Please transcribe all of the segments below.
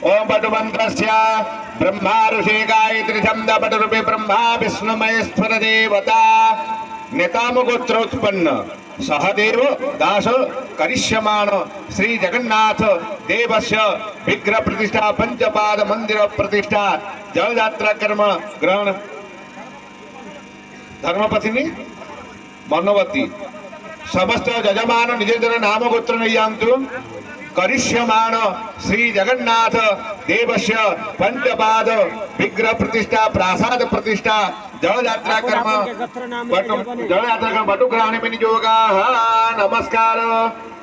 ओम पटुमंत्रस्य ब्रह्मा ऋषि गायत्री छंद पटुरूपे ब्रह्मा विष्णु महेश्वर देवता नेताम गोत्रोत्पन्न सहदेव दास करिष्यमाण श्री जगन्नाथ देवस्य विग्रह प्रतिष्ठा पंचपाद मंदिर प्रतिष्ठा जल यात्रा कर्म ग्रहण धर्मपत्नी मनोवती समस्त जजमान निज निज नाम गोत्र नियांतु करिष्यमाण श्री जगन्नाथ देवस्य पंचपाद विग्रह प्रतिष्ठा प्रासाद प्रतिष्ठा जल यात्रा कर्म बटुग्रहण में नियोगा नमस्कार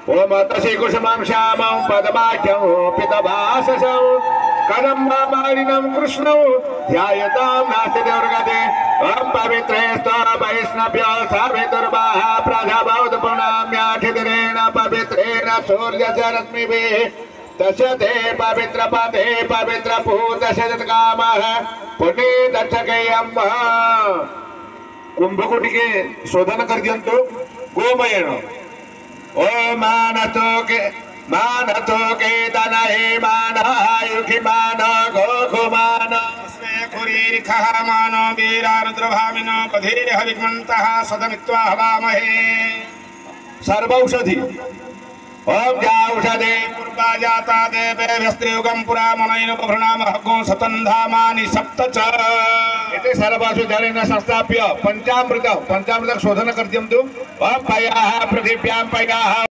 ओम तसे कुसुमं श्यामं पदमाख्यं पितभाससं कदम्बामालिनं कृष्णं ध्यायतां नास्ति दुर्गते ओम पवित्रेस्तु वैष्णव्यो सावितुर्वाः प्रजाभवतु पुनाम्याखिदिरेण पवित्रेण सूर्यस्य रश्मिभिः तस्यते पवित्र पदे पवित्र भूतशतकामः पुण्ये दक्षकेयं कुंभकोटि के शोधन कर दियंतु गोमयेन ओ मानतो के तनहे मान आयुखि मान गोखु मान स्वे खुरीरिखः मानो वीरारुद्रभामिनो बधीर हविमन्तः सदमित्वा हवामहे सर्वौषधि ओम जाऊषधे पूर्वा जाता देवेभ्यस्त्रियुगं पुरा मनैनुपभृणामहगो सतन्धामानि सप्त च इति सर्वसु जलेन संस्थाप्य पंचामृत शोधन कर्तव्यं तु ओम पयाः पृथिव्यां पयाः